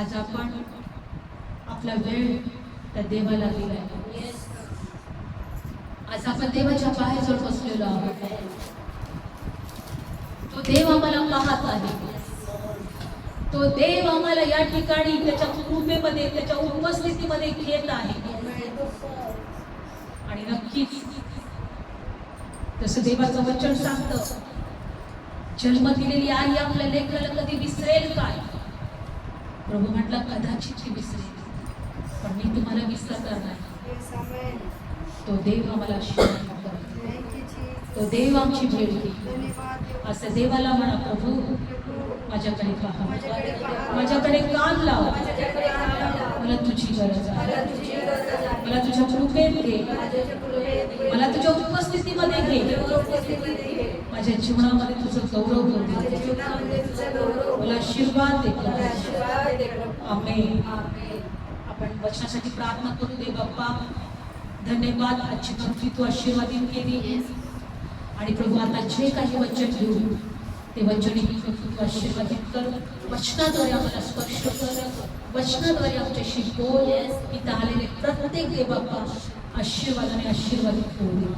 आज आपण आपला वेळ त्या देवाला दिलाय. आज आपण देवाच्या पायाजवळ बसलेलो आहोत. तो देव आम्हाला पाहत आहे. तो देव आम्हाला या ठिकाणी त्याच्या कृपेमध्ये त्याच्या उपस्थितीमध्ये घेत आहे. आणि नक्कीच तसं देवाचं वचन सांगतं, जन्म दिलेली आई आपल्या लेकराला कधी विसरेल काय? प्रभू म्हटला कदाचित ती विसरेल, पण मी तुम्हाला विसरणार नाही. तो देव आम्हाला आशीर्वाद करतो. तो देव आमची भेट घेईल. असं देवाला म्हणा, प्रभू माझ्याकडे पहा, माझ्याकडे कान लाव, मला तुझी गरज आहे. मला तुझ्या कृपेत घे, मला तुझ्या उपस्थितीमध्ये घे. माझ्या जीवनामध्ये तुझं गौरव होते, मला आशीर्वाद दे. आमेन. आपण वचनासाठी प्रार्थना करू. दे बाप्पा, धन्यवाद. आजची भक्ती तू आशीर्वादित केली. आणि प्रभू आता जे काही वचन घेऊ ते वचन तू आशीर्वादित कर. वचनाद्वारे आम्हाला स्पर्श कर. वचनाद्वारे आमच्याशी बोल. इथं आलेले प्रत्येक देव बाप्पा आशीर्वादाने आशीर्वादित होऊ.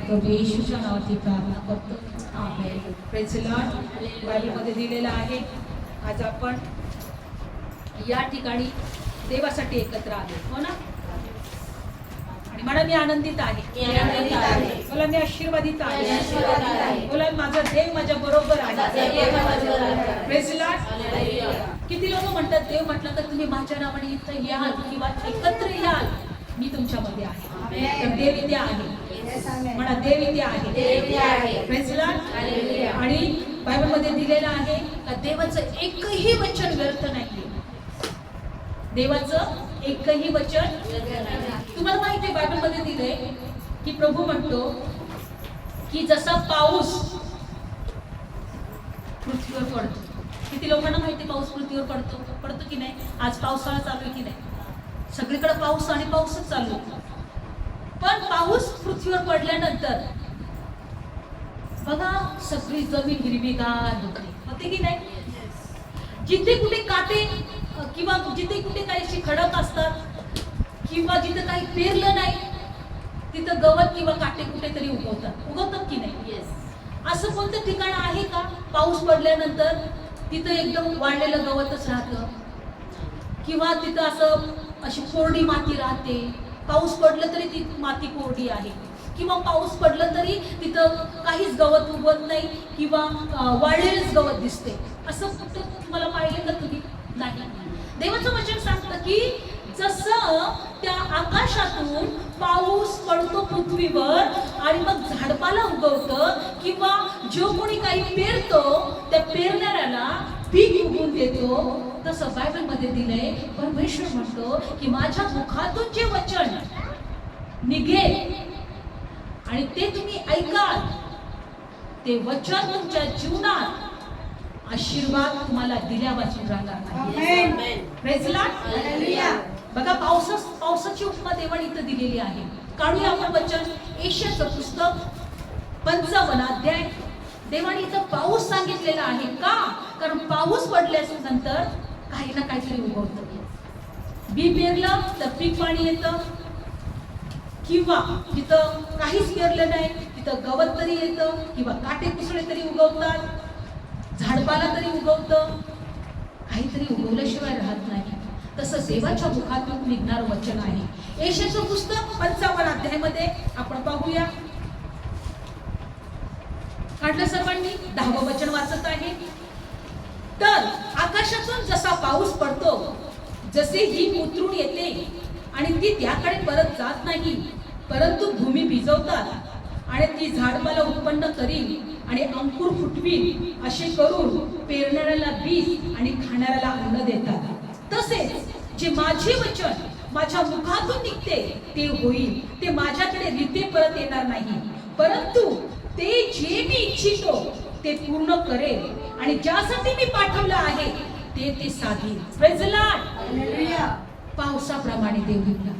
प्रभू येशूच्या नावाची प्रार्थना करतो. आमेन. Praise the lord. बायबलमध्ये दिलेलं आहे. आज आपण या ठिकाणी देवासाठी एकत्र आलो, हो ना? आणि म्हणा मी आनंदित आहे, मला मी आशीर्वादित आहे, बोला माझा देव माझ्या बरोबर आहे. Praise the Lord. किती लोक म्हणतात देव म्हटलं तर तुम्ही माझ्या नावाने इथं याल किंवा एकत्र याल, मी तुमच्यामध्ये आहे. तर देव इथे आहे. म्हणा देव इथे आहे. Praise the Lord. आणि बायबलमध्ये दिलेलं आहे का देवाचं एकही वचन व्यर्थ नाहीये. देवाचं एकही वचन तुम्हाला माहिती आहे, बायबलमध्ये दिलंय की प्रभू म्हणतो की जसा पाऊस पृथ्वीवर पडतो. किती लोकांना माहिती पाऊस पृथ्वीवर पडतो की नाही? आज पावसाळा चालू आहे की नाही? सगळीकडे पाऊस आणि पाऊसच चालू आहे. पण पाऊस पृथ्वीवर पडल्यानंतर बघा सगळी जमीन हिरवीगार होते की नाही? जिथे कुठे काटे किंवा जिथे कुठे काही खडक असतात किंवा जिथे काही पेरलं नाही तिथं गवत किंवा काटे कुठेतरी उगवतात की नाही? असं कोणतं ठिकाण आहे का पाऊस पडल्यानंतर तिथं एकदम वाढलेलं गवतच राहतं किंवा तिथं असं अशी कोरडी माती राहते? पाऊस पडलं तरी ती माती कोरडी आहे किंवा पाऊस पडलं तरी तिथं काहीच गवत उगवत नाही किंवा वाळलेलंच गवत दिसते. असं कुठं तुम्हाला पाहिलं का तुम्ही? नाही. देवाचं वचन सांगतं की जसं त्या आकाशातून पाऊस पडतो पृथ्वीवर आणि मग झाडपाला उगवतं किंवा जो कोणी काही पेरतो त्या पेरणाऱ्याला पीक उगवून देतो, तसं बायबलमध्ये दिलंय. परमेश्वर म्हणतो की माझ्या मुखातून जे वचन निघेल आणि ते तुम्ही ऐकाल, ते वचन तुमच्या जीवनात आशीर्वाद तुम्हाला दिल्या वाचून राहणार नाही. Praise lord. हालेलुया. बघा पावसाची उपमा देवाने इथं दिलेली आहे. काढूया आपण वचन, यशायाचं पुस्तक 55 अध्याय. देवाने इथं पाऊस सांगितलेला आहे. का? कारण पाऊस पडल्यानंतर काही ना काहीतरी उगवतं. बी पेरलं तर पीक पाणी येतं, किंवा जिथं काहीच पेरलं नाही तिथं गवत तरी येतं, किंवा काटे कुसळे तरी उगवतात, झाडपाला तरी उगवतं, काहीतरी उगवल्याशिवाय राहत नाही. तसं देवाच्या मुखातून निघणारं वचन आहे. यशायाचं पुस्तक 55 अध्यायामध्ये आपण पाहूया. काढलं सर्वांनी? 10वं वचन वाचत आहे. तर आकाशातून जसा पाऊस पडतो, जसे ही उतरून येते आणि ती त्याकडे परत जात नाही, परंतु भूमी भिजवतात आणि ती झाडपाला उत्पन्न करील आणि अंकुर फुटवील, असे करून पेरणाऱ्याला बीज आणि खाणाऱ्याला अन्न देतात. तसेच जे माझे वचन माझ्या मुखातून निघते ते होईल. ते माझ्याकडे रिते परत येणार नाही, परंतु ते जे मी इच्छितो ते पूर्ण करेल आणि ज्यासाठी मी पाठवलं आहे ते साधेल. Praise lord. हालेलुया. पावसाप्रमाणे देव निघला.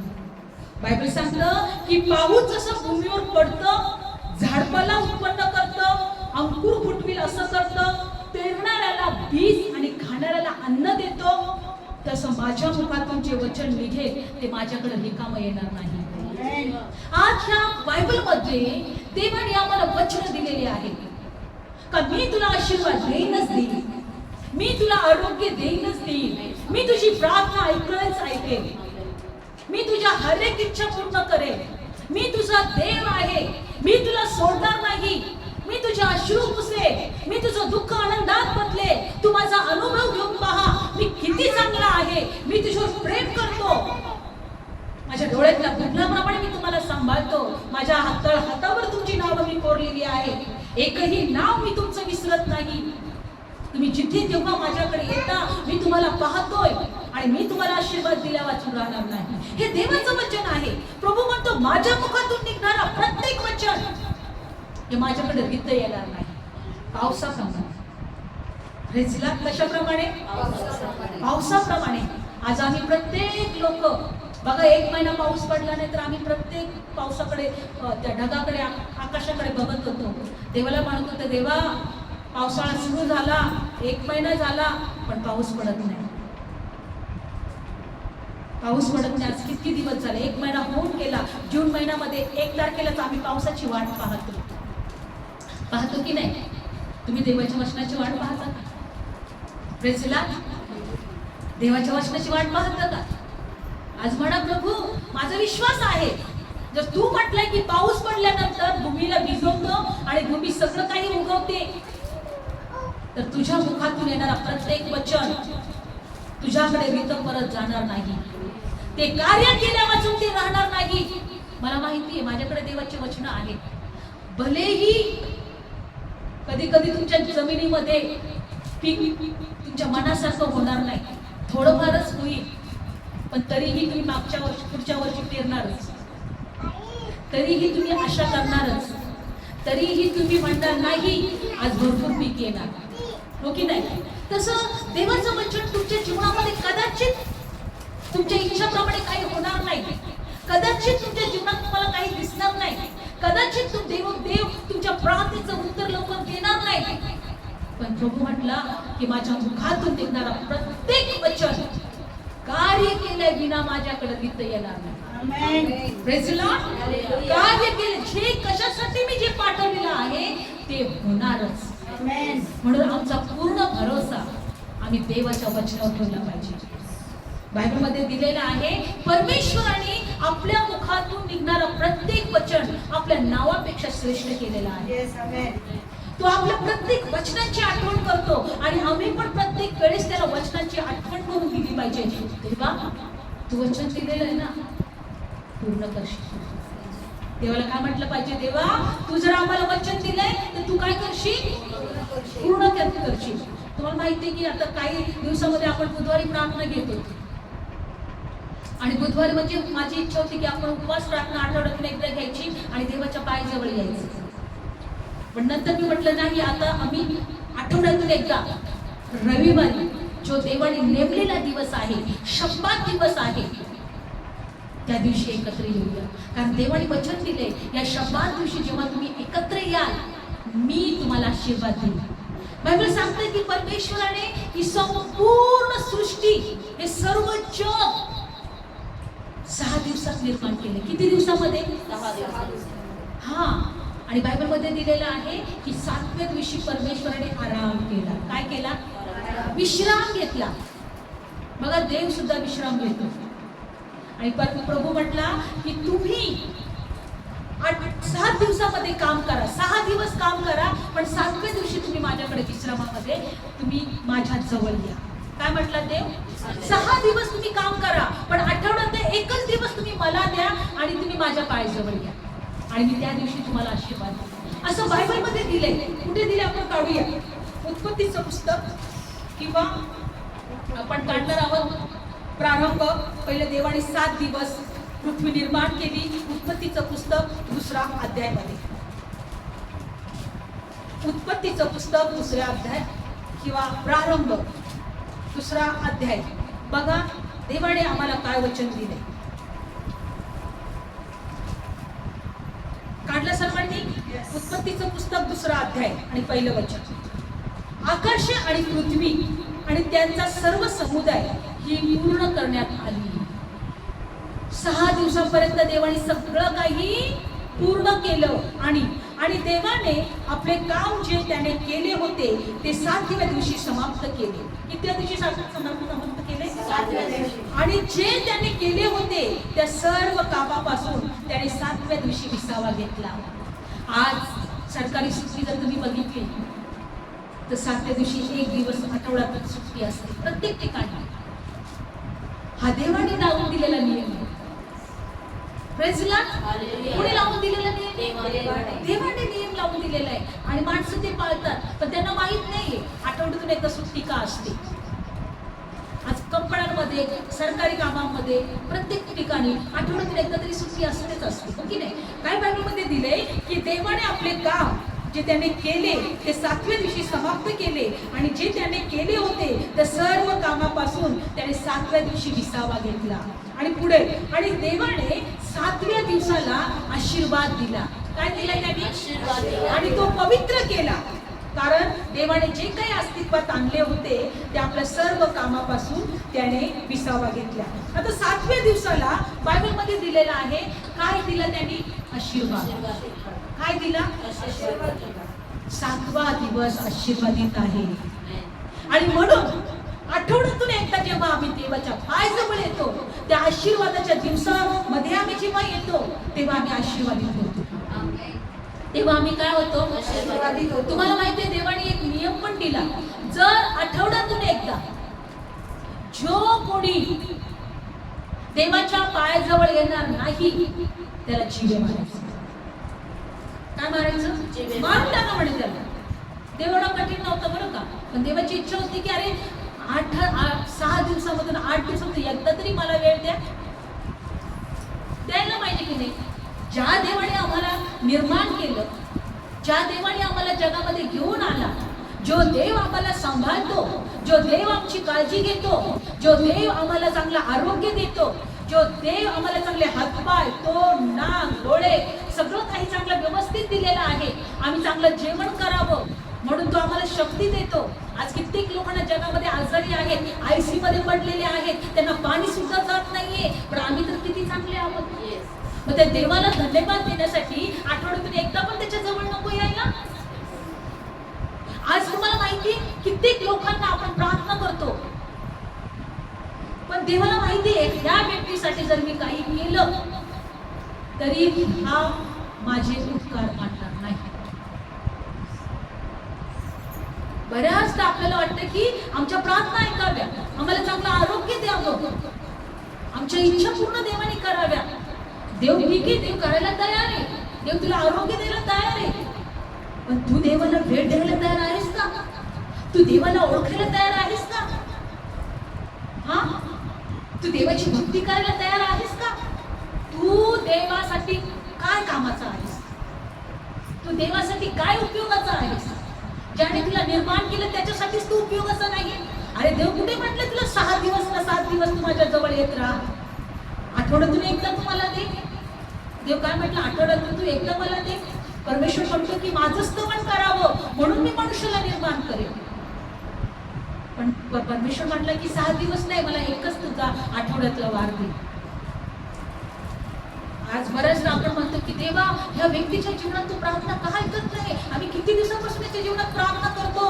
बायबल सांगतं की पाऊस जसं भूमीवर पडतं, झाडपाला उत्पन्न करतं, अंकुर फुटविल असं करतं, पेरणाऱ्याला बीज आणि खाणाऱ्याला अन्न देतो, तसं माझ्या मुखातून जे वचन निघेल ते माझ्याकडे रिकामं येणार नाही. आज ह्या बायबल मध्ये देवाने आम्हाला वचन दिलेले आहे का मी तुला आशीर्वाद देईनच देईन, मी तुला आरोग्य देईनच देईन, मी तुझी प्रार्थना ऐकेन, मी तुझ्या हर एक इच्छा पूर्ण करेन, मी तुझा देव आहे, मी तुला सोडणार नाही, मी तुझे अश्रू पुसेन, मी तुझं दुःख आनंदात बदले, तू माझा अनुभव घेऊन पहा, मी किती चांगला आहे, मी तुझ्यावर प्रेम करतो, माझ्या डोळ्यातल्या बुद्धल्याप्रमाणे मी तुम्हाला सांभाळतो, माझ्या हातावर तुमची नावं मी कोरलेली आहे, एकही नाव मी तुमचं विसरत नाही. तुम्ही जिथे तेव्हा माझ्याकडे येता, मी तुम्हाला पाहतोय आणि मी तुम्हाला आशीर्वाद दिल्या वाचून राहणार नाही. हे देवाचं वचन आहे. प्रभू म्हणतो माझ्या मुखातून निघणारा प्रत्येक वचन हे माझ्याकडे रिक्त येणार नाही. पावसाप्रमाणे. कशाप्रमाणे? पावसाप्रमाणे. आज आम्ही प्रत्येक लोक बघा, 1 महिना पाऊस पडला नाही तर आम्ही प्रत्येक पावसाकडे, त्या ढगाकडे, आकाशाकडे बघत होतो, देवाला म्हणत होतो, देवा पावसाळा सुरू झाला, 1 महिना झाला पण पाऊस पडत नाही, पाऊस पडत नाही. आज किती दिवस झाले? 1 महिना होऊन गेला. जून महिन्यामध्ये 1 तारखेलाच आम्ही पावसाची वाट पाहतो की नाही? तुम्ही देवाच्या वचनाची वाट पाहता का? Praise Lord. देवाच्या वचनाची वाट पाहता का? आज म्हणा, प्रभू माझा विश्वास आहे, जर तू म्हटलंय की पाऊस पडल्यानंतर भूमीला भिजवतो आणि भूमी सगळं काही उगवते, तर तुझ्या मुखातून येणारा प्रत्येक वचन तुझ्याकडे रिक्त परत जाणार नाही, ते कार्य केल्या वाचून ते राहणार नाही. मला माहिती आहे माझ्याकडे देवाची वचनं आहेत. भलेही कधी कधी तुमच्या जमिनीमध्ये पीक तुमच्या मनासारखं होणार नाही, थोडंफारच होईल, पण तरीही तुम्ही मागच्या वर्षी पुढच्या वर्षी पेरणारच, तरीही तुम्ही आशा करणारच, तरीही तुम्ही म्हणणार नाही आज भरपूर पीक येणार, हो की नाही? तसं देवाचं वचन तुमच्या जीवनामध्ये कदाचित तुमच्या इच्छाप्रमाणे काही होणार नाही, कदाचित तुमच्या जीवनात तुम्हाला काही दिसणार नाही, कदाचित देव तुमच्या प्रार्थनेचं उत्तर लवकर देणार नाही, पण प्रभू म्हटला की माझ्या मुखातून निघणारा प्रत्येक वचन कार्य केल्या विना माझ्याकडे रिक्त येणार नाही. Praise Lord. कार्य केले, जे कशासाठी मी जे पाठवलेलं आहे ते होणारच. म्हणून आमचा पूर्ण भरोसा आम्ही देवाच्या वचनावर ठेवला पाहिजे. बायबल मध्ये दिलेलं आहे, परमेश्वराने आपल्या मुखातून निघणारा प्रत्येक वचन आपल्या नावापेक्षा श्रेष्ठ केलेला आहे. तो आपल्या प्रत्येक वचनाची आठवण करतो आणि आम्ही पण प्रत्येक वेळेस त्याला वचनाची आठवण करून दिली पाहिजे. देवा तू वचन दिलेलं आहे ना, पूर्ण करशील. देवाला काय म्हटलं पाहिजे? देवा तू जर आम्हाला वचन दिलंय तर तू काय करशील? पूर्ण करशील. तुम्हाला माहिती आहे की आता काही दिवसामध्ये आपण बुधवारी प्रार्थना घेतो. आणि बुधवारी म्हणजे माझी इच्छा होती की आपण उपवास प्रार्थना आठवड्यातून एकदा घ्यायची आणि देवाच्या पायाजवळ यायचं. पण नंतर मी म्हटलं नाही, आता आम्ही आठवड्यातून एकदा रविवारी, जो देवाने नेमलेला दिवस आहे, शब्बात दिवस आहे, त्या दिवशी एकत्र येऊया. कारण देवाने वचन दिले, या शब्बात दिवशी जेव्हा तुम्ही एकत्र याल, मी तुम्हाला आशीर्वाद देईन. बायबल सांगते की परमेश्वराने ही संपूर्ण सृष्टी, हे सर्व जग 6 दिवसात निर्माण केले. किती दिवसामध्ये? 6 दिवसात. हा, आणि बायबलमध्ये दिलेलं आहे की 7व्या दिवशी परमेश्वराने आराम केला. काय केला? विश्राम घेतला. बघा, देव सुद्धा विश्राम घेतो. आणि प्रभू म्हटला की तुम्ही 7 दिवसामध्ये काम करा, 6 दिवस काम करा, पण 7व्या दिवशी तुम्ही माझ्याकडे विश्रामामध्ये तुम्ही माझ्या जवळ या. काय म्हटलं देव? 6 दिवस तुम्ही काम करा, पण आठवड्यात एकच दिवस तुम्ही मला द्या आणि तुम्ही माझ्या पायाजवळ या, आणि मी त्या दिवशी तुम्हाला आशीर्वाद देईन. असं बायबलमध्ये दिलंय. कुठे दिले आपण काढूया. उत्पत्तीचं पुस्तक, किंवा आपण काढणार आहोत प्रारंभ. पहिले देवाने 7 दिवस पृथ्वी निर्माण केली. उत्पत्तीचं पुस्तक 2रा अध्यायामध्ये, उत्पत्तीचं पुस्तक 2रा अध्याय किंवा प्रारंभ 2रा अध्याय. बघा देवाने आम्हाला काय वचन दिले. काढलं सर्वांनी? उत्पत्तीचं पुस्तक 2रा अध्याय आणि पहिलं वचन. आकाश आणि पृथ्वी आणि त्यांचा सर्व समुदाय ही पूर्ण करण्यात आली. 6 दिवसापर्यंत देवाने सगळं काही पूर्ण केलं. आणि देवाने आपले काम जे त्याने केले होते ते 7व्या दिवशी समाप्त केले. कितव्या दिवशी समाप्त केले? 7व्या दिवशी. आणि जे त्याने केले होते त्या सर्व कामापासून त्याने 7व्या दिवशी विसावा घेतला. आज सरकारी सुट्टी जर तुम्ही बघितली तर 7व्या दिवशी एक दिवस आठवड्यात सुट्टी असते प्रत्येक ठिकाणी. हा देवाने लावून दिलेला नियम आहे. प्रेझला कोणी लावून दिलेला नियम? देवाने नियम लावून दिलेला आहे. आणि माणसं ते पाळतात, पण त्यांना माहित नाहीये आठवड्यातून एकदा सुट्टी का असते. आज कंपन्यांमध्ये, सरकारी कामांमध्ये, प्रत्येक ठिकाणी आठवड्यातून एकदा तरी सुट्टी असतेच असते, हो की नाही? काय बायबलमध्ये दिलंय की देवाने आपले काम जे त्याने केले ते 7व्या दिवशी समाप्त केले. आणि जे त्याने केले होते त्या सर्व कामापासून त्याने 7व्या दिवशी विसावा घेतला. आणि पुढे, आणि देवाने 7व्या दिवसाला आशीर्वाद दिला. काय दिला त्याने? आशीर्वाद दिला. आणि तो पवित्र केला, कारण देवाने जे काही अस्तित्वात आणले होते ते आपल्या सर्व कामापासून त्याने विसावा घेतला. आता 7व्या दिवसाला बायबलमध्ये दिलेला आहे, काय दिला त्यांनी? आशीर्वाद. काय दिला? 7वा दिवस आशीर्वादित आहे. आणि म्हणून आठवड्यातून एकदा जेव्हा आम्ही देवाच्या पायाजवळ येतो, त्या आशीर्वादाच्या दिवसामध्ये आम्ही जेव्हा येतो तेव्हा आम्ही आशीर्वादित होतो. तेव्हा आम्ही काय होतो? आशीर्वादित होतो. तुम्हाला माहिती आहे देवाने एक नियम पण दिला. जर आठवड्यातून एकदा जो कोणी देवाच्या पायाजवळ येणार नाही त्याला जीवे मारायचं. काय मारायचं? मारून टाका म्हणे त्याला. देवाला कठीण नव्हतं बरं का, पण देवाची इच्छा होती की अरे 6 दिवसामधून 8 दिवसातून एकदा तरी मला वेळ द्यायला पाहिजे की नाही. ज्या देवाने आम्हाला निर्माण केलं, ज्या देवाने आम्हाला जगामध्ये घेऊन आला, जो देव आम्हाला सांभाळतो, जो देव आमची काळजी घेतो, जो देव आम्हाला चांगलं आरोग्य देतो, जो देव आम्हाला चांगले हातपाय, तोंड, नाक, डोळे सगळं काही चांगलं व्यवस्थित दिलेलं आहे. आम्ही चांगलं जेवण करावं म्हणून तो आम्हाला शक्ती देतो. आज कित्येक लोकांना जगामध्ये आजारी आहेत, IC मध्ये पडलेले आहेत, त्यांना पाणी सुद्धा जात नाहीये, पण आम्ही तर किती चांगले आहोत. मग त्या देवाला धन्यवाद देण्यासाठी आठवड्यातून एकदा पण त्याच्या जवळ नको यायला? आज तुम्हाला माहिती कित्येक लोकांना आपण प्रार्थना करतो, पण देवाला माहिती आहे ह्या व्यक्तीसाठी जर मी काही केलं तरी हा माझे उपकार मानणार नाही. बऱ्याचदा आपल्याला वाटतं की आमच्या प्रार्थना ऐकाव्या, आम्हाला चांगलं आरोग्य द्यावं, आमच्या इच्छा पूर्ण देवाने कराव्या. देव ठीक आहे, देव करायला तयार आहे, देव तुला आरोग्य द्यायला तयार आहे, पण तू देवाला भेट द्यायला तयार आहेस का? तू देवाला ओळखायला तयार आहेस का? हा, तू देवाची भक्ती करायला तयार आहेस का? तू देवासाठी काय कामाचा आहेस? तू देवासाठी काय उपयोगाचा आहेस? ज्याने तुला निर्माण केलं त्याच्यासाठीच तू उपयोगाचा नाही. अरे देव कुठे म्हटलं तुला 6 दिवस ना 7 दिवस तू माझ्या जवळ येत राहा, आठवड्यातून एकदा तू मला दे. देव काय म्हटलं? आठवड्यातून तू एकदा मला दे. परमेश्वर म्हणतो की माझं स्तवन करावं म्हणून मी मनुष्याला निर्माण करेन. पण परमेश्वर म्हटलं की 6 दिवस नाही, मला एकच तुझा आठवड्यातला वार दे. आज बऱ्याचदा आपण म्हणतो की देवा ह्या व्यक्तीच्या जीवनात तू प्रार्थना का ऐकत नाही? आम्ही किती दिवसापासून त्याच्या जीवनात प्रार्थना करतो.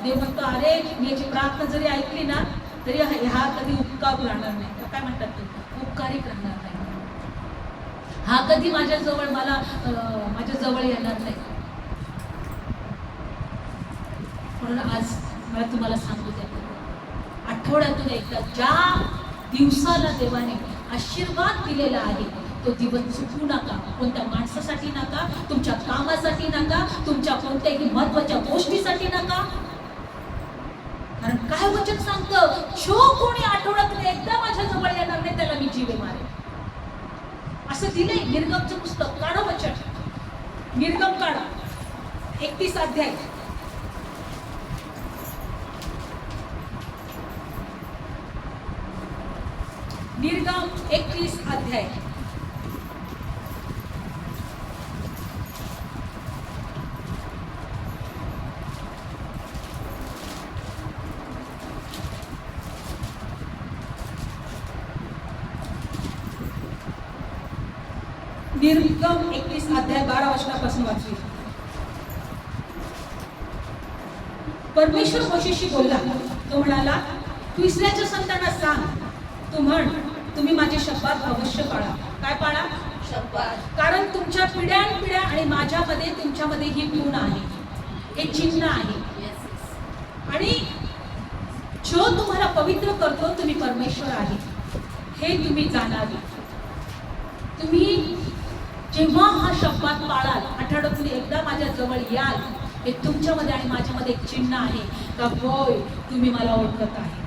देव म्हणतो अरे मी याची प्रार्थना जरी ऐकली ना तरी हा कधी उपकार राहणार नाही. काय म्हणतात ते? उपकारिक राहणार नाही. हा कधी माझ्या जवळ येणार नाही. म्हणून आज मला तुम्हाला सांगू द्या, आठवड्यातून एकदा ज्या दिवसाला देवाने आशीर्वाद दिलेला आहे तो दिवस चुकू नका. कोणत्या माणसासाठी नका, तुमच्या कामासाठी नका, तुमच्या कोणत्याही महत्वाच्या गोष्टीसाठी नका. कारण काय वचन सांगतं? जो कोणी आठवड्यातून एकदा माझ्या जवळ येणार नाही त्याला मी जीवे मारेन, असं दिलंय. निर्गमचं पुस्तक काढा वचन, निर्गम काढा 31 अध्याय. निर्गम 31 अध्याय. निर्गम 31 अध्याय 12 वचनापासून वाचू. परमेश्वर मोशेशी बोलला. तो म्हणाला, तू इस्रायलच्या संतानास सांग, तू म्हण, तुम्ही माझे शब्दात अवश्य पाळा. काय पाळा? शब्दात. कारण तुमच्या पिढ्यानपिढ्या आणि माझ्यामध्ये तुमच्यामध्ये ही गुण आहे, हे चिन्ह आहे. आणि जो तुम्हाला पवित्र करतो तुम्ही परमेश्वर आहे हे तुम्ही जाणावे. तुम्ही जेव्हा हा शब्दात पाळाल, आठवड्यातून एकदा माझ्या जवळ याल, हे तुमच्यामध्ये आणि माझ्यामध्ये एक चिन्ह आहे का होय तुम्ही मला ओळखत आहे,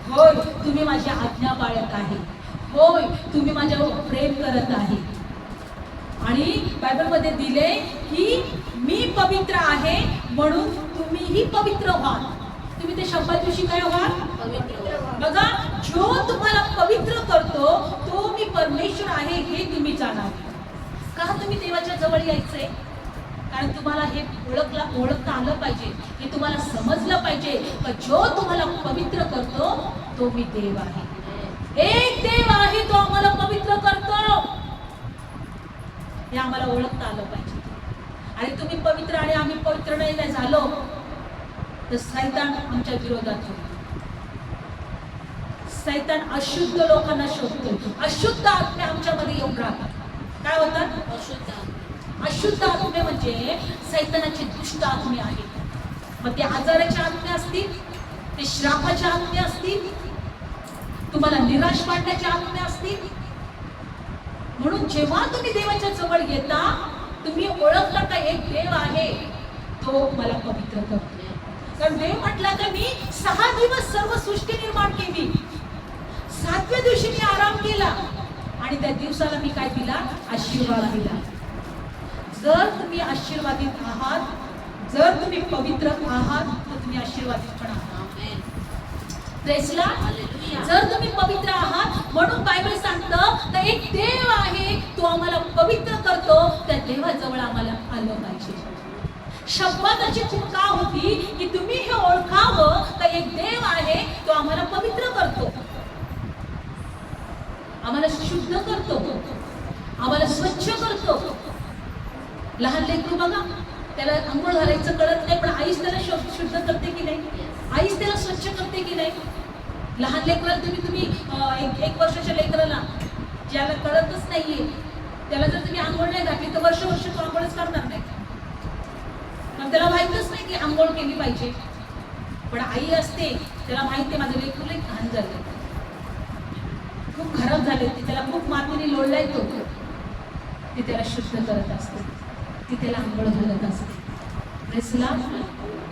होय तुम्ही माझी आज्ञा पाळत आहे, होय तुम्ही माझ्यावर प्रेम करत आहे. आणि बायबलमध्ये दिले की मी पवित्र आहे म्हणून तुम्हीही पवित्र व्हा. तुम्ही ते शब्दाच्या दिवशी काय व्हा? पवित्र. बघा, जो तुम्हाला पवित्र करतो तो मी परमेश्वर आहे हे तुम्ही जाणावे. का तुम्ही देवाच्या जवळ यायचंय? कारण तुम्हाला हे ओळखता आलं पाहिजे, हे तुम्हाला समजलं पाहिजे की जो तुम्हाला पवित्र करतो तो मी देव आहे. एक देव आहे तो आम्हाला पवित्र करतो, हे आम्हाला ओळखता आलं पाहिजे. आणि तुम्ही पवित्र आणि आम्ही पवित्र नाही झालो तर सैतान आमच्या विरोधात होईल. सैतान अशुद्ध लोकांना शोधतो, अशुद्ध आत्मे आमच्यामध्ये येऊन राहतात. काय होतात? अशुद्ध आत्मे म्हणजे सैतानाचे दुष्ट आत्मे आहेत. मग ते आजाराचे आत्मे असतील, ते श्रापाचे आत्मे असतील, तुम्हाला निराश पाडण्याचे आत्मे असतील. म्हणून जेव्हा तुम्ही देवाच्या जवळ येता तुम्ही ओळखता का एक देव आहे तो मला पवित्र करतो. कारण देव म्हटला का मी 6 दिवस सर्व सृष्टी निर्माण केली, 7व्या दिवशी मी आराम केला आणि त्या दिवसाला मी काय दिला? आशीर्वाद दिला. जर तुम्ही आशीर्वादित आहात, जर तुम्ही पवित्र आहात तर तुम्ही आशीर्वादित पण आहात. प्रेसला. जर तुम्ही पवित्र आहात म्हणून बायबल सांगतं तर एक देव आहे तो आम्हाला पवित्र करतो, त्या देवाजवळ आम्हाला आलं पाहिजे. शब्दाची चुका होती की तुम्ही हे ओळखावं तर एक देव आहे तो आम्हाला पवित्र करतो, आम्हाला शुद्ध करतो, आम्हाला स्वच्छ करतो. लहान लेकरू बघा, त्याला अंघोळ घालायचं कळत नाही पण आईच त्याला शुद्ध करते की नाही? आईच त्याला स्वच्छ करते की नाही? लहान लेकराला तुम्ही एक वर्षाच्या लेकराला ज्याला कळतच नाहीये त्याला जर तुम्ही आंघोळ नाही घातली तर वर्ष तो आंघोळच करणार नाही. पण त्याला माहितच नाही की आंघोळ केली पाहिजे. पण आई असते त्याला माहिती माझं लेकरू लई घाण झालं, खूप खराब झाले, त्याला खूप मातीने लोळलाय, तो ती त्याला शुद्ध करत असते, ती त्याला आंघोळ घालत असते. प्रेसला.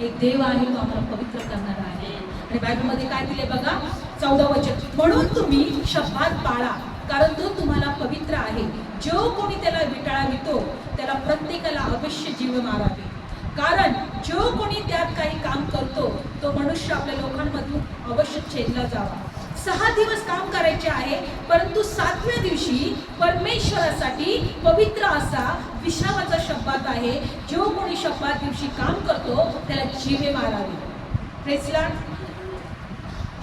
एक देव आहे तो आम्हाला पवित्र करणारा आहे. आणि बायबलमध्ये काय दिले बघा? 14 वचन, म्हणून तुम्ही शब्दात पाळा, कारण तो तुम्हाला पवित्र आहे. जो कोणी त्याला विटाळावितो त्याला प्रत्येकाला अवश्य जीव मारावे, कारण जो कोणी त्यात काही काम करतो तो मनुष्य आपल्या लोकांमधून अवश्य छेदला जावा. 6 दिवस काम करायचे आहे, परंतु 7व्या दिवशी परमेश्वरासाठी पवित्र असा विश्रामाचा शब्दात आहे. जो कोणी शब्दात दिवशी काम करतो त्याला जीवे मारावे. Praise the Lord.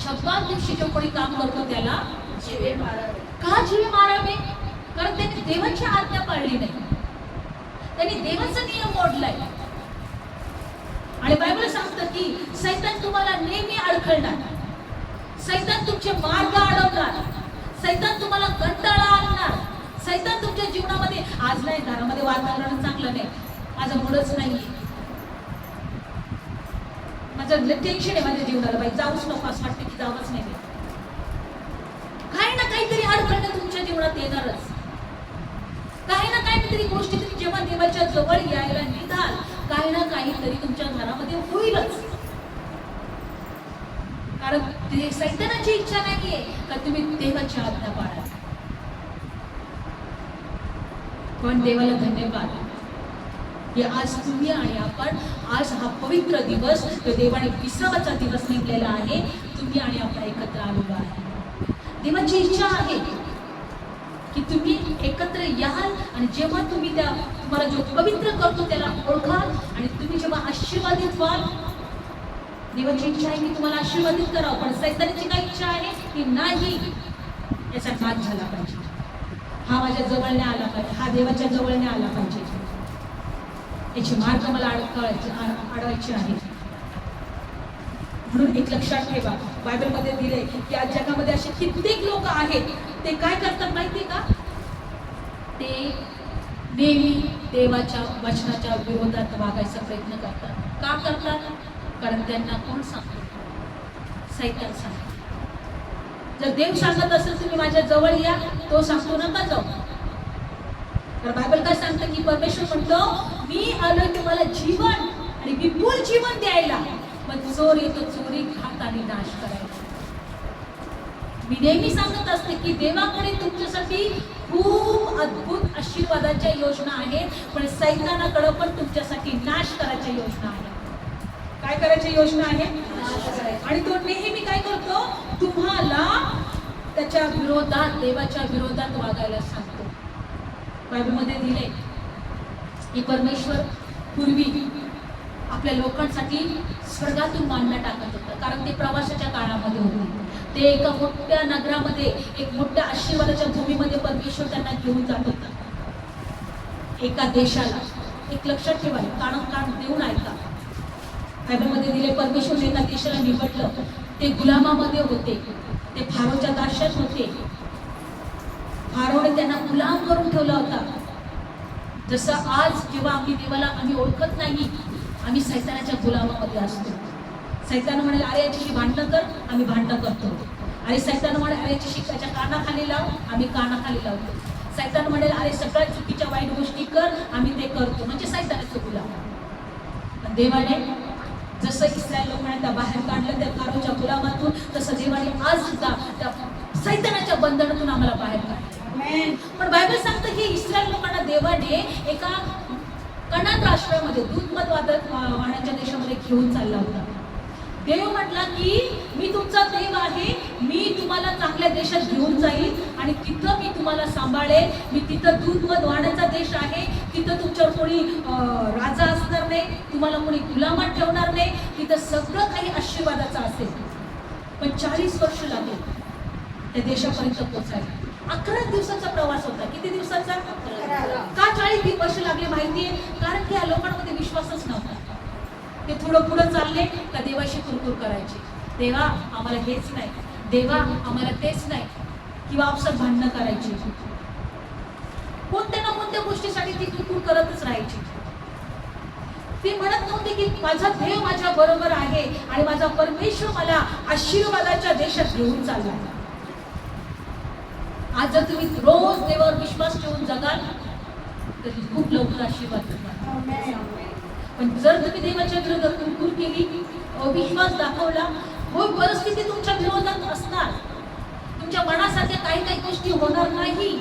शब्दात दिवशी जो कोणी काम करतो त्याला जीवे मारावे. का जीवे मारावे? कारण त्यांनी देवाची आज्ञा पाळली नाही, त्यांनी देवाचा नियम मोडलाय. आणि बायबल सांगतं की सैतान तुम्हाला नेहमी अडखळणार, सैतान तुमचे मार्ग अडवणार, सैतान तुम्हाला कंटाळा आणणार, सैतान तुमच्या जीवनामध्ये आज नाही, घरामध्ये वातावरण चांगलं नाही, माझं मूडच नाहीये, माझं टेन्शन आहे माझ्या जीवनाला, बाई जाऊच नको असं वाटतं की जावंच नाही. काही ना काहीतरी अडखळणं तुमच्या जीवनात येणारच. काही ना काहीतरी गोष्टी तुम्ही जेव्हा देवाच्या जवळ यायला निघाल, काही ना काहीतरी तुमच्या घरामध्ये होईलच. कारण ते सैतानाची इच्छा नाहीये का तुम्ही देवाची आज्ञा पाळा. पण देवाला धन्यवाद की आज तुम्ही आणि आपण, आज हा पवित्र दिवस, तो देवाने विश्रामाचा दिवस निघलेला आहे, तुम्ही आणि आपण एकत्र आलेलो आहे. देवाची इच्छा आहे की तुम्ही एकत्र याल, आणि जेव्हा तुम्ही तुम्हाला जो पवित्र करतो त्याला ओळखाल, आणि तुम्ही जेव्हा आशीर्वादित व्हाल. देवाची इच्छा आहे की तुम्हाला आशीर्वादित करावं, पण सैतानाची काय इच्छा आहे की नाही, याचा नाश झाला पाहिजे, हा माझ्या जवळ नाही आला पाहिजे, हा देवाच्या जवळ नाही आला पाहिजे, याची मार्ग मला अडवायची आहे. म्हणून एक लक्षात ठेवा, बायबलमध्ये दिले की आज जगामध्ये असे कित्येक लोक आहेत, ते काय करतात माहिती का? ते नेहमी देवाच्या वचनाच्या विरोधात वागायचा प्रयत्न करतात. का करतात? कारण त्यांना कोण सांगतो? सैतान सांगतो. जर देव सांगत असेल तुम्ही माझ्या जवळ या, तो सांगतो नका जाऊ. तर बायबल काय सांगतं की परमेश्वर म्हणतो मी आलोय तुम्हाला जीवन आणि विपुल जीवन द्यायला, पण चोर येतो चोरी, घात आणि नाश करायला. मी नेहमी सांगत असते की देवाकडे तुमच्यासाठी खूप अद्भुत आशीर्वादाच्या योजना आहेत, पण सैतानाकडे पण तुमच्यासाठी नाश करायच्या योजना आहेत. काय करायची योजना आहे? आणि तो नेहमी काय करतो? तुम्हाला त्याच्या विरोधात, देवाच्या विरोधात वागायला सांगतो. बायबलमध्ये दिले की परमेश्वर पूर्वी आपल्या लोकांसाठी स्वर्गातून मानना टाकत होतं, कारण ते प्रवासाच्या काळामध्ये होते. ते एका मोठ्या नगरामध्ये, एक मोठ्या आशीर्वादाच्या भूमीमध्ये परमेश्वर त्यांना घेऊन जात होता. एका देशाला, एक लक्षात ठेवा, कान देऊन ऐका. बायबलमध्ये दिले परमेश्वर एका देशाला निवडलं. ते गुलामामध्ये होते, ते फारोच्या दास्यात होते. फारोने त्यांना गुलाम करून ठेवला होता. जसं आज जेव्हा आम्ही देवाला ओळखत नाही, आम्ही सैतानाच्या गुलामामध्ये असतो. सैतान म्हणाले अरे याच्याशी भांडणं कर, आम्ही भांडणं करतो. अरे सैतान म्हणाले अरे याच्याशी त्याच्या कानाखाली लाव, आम्ही कानाखाली लावतो. सैतान म्हणाले अरे सगळ्या चुकीच्या वाईट गोष्टी कर, आम्ही ते करतो. म्हणजे सैतानाचं गुलाम. पण देवाने जसं इस्रायल लोकांना त्या बाहेर काढलं त्या फारोच्या गुलामातून, तसं देवाने आज सुद्धा त्या सैतानाच्या बंधनातून आम्हाला बाहेर काढलं. पण बायबल सांगतं की इस्रायल लोकांना देवाने एका कनान राष्ट्रामध्ये, दूधमध वाहण्याच्या देशामध्ये घेऊन चालला होता. देव म्हटला की मी तुमचा देव आहे, मी तुम्हाला चांगल्या देशात घेऊन जाईल आणि तिथं मी तुम्हाला सांभाळेल. मी तिथं दूधमध वाहण्याचा देश आहे, तिथं तुमच्यावर कोणी राजा असणार नाही, तुम्हाला कोणी गुलामात ठेवणार नाही, तिथं सगळं काही आशीर्वादाचं असेल. पण 40 वर्ष लागले त्या देशापर्यंत पोहोचायला. 11 दिवसाचा प्रवास होता. किती दिवसाचा? का 40 वर्ष लागले माहितीये? कारण की या लोकांमध्ये विश्वासच नव्हता. ते थोडं पुढं चालले का देवाशी कुरकुर करायचे, देवा आम्हाला हेच नाही, देवा आम्हाला तेच नाही, किंवा आपसात भांडणं करायची. कोणत्या ना कोणत्या गोष्टीसाठी ती कुरकुर करतच राहायची. ते म्हणत नव्हते की माझा देव माझ्या बरोबर आहे आणि माझा परमेश्वर मला आशीर्वादाच्या देशात घेऊन चालला. आज जर तुम्ही रोज देवावर विश्वास ठेवून जगाल तर खूप लवकर आशीर्वाद मिळणार. पण जर तुम्ही देवाच्या विरोधात कुरकुर केली, विश्वास दाखवला, हो, परिस्थिती तुमच्या विरोधात असणार, तुमच्या मनासारख्या काही काही गोष्टी होणार नाही,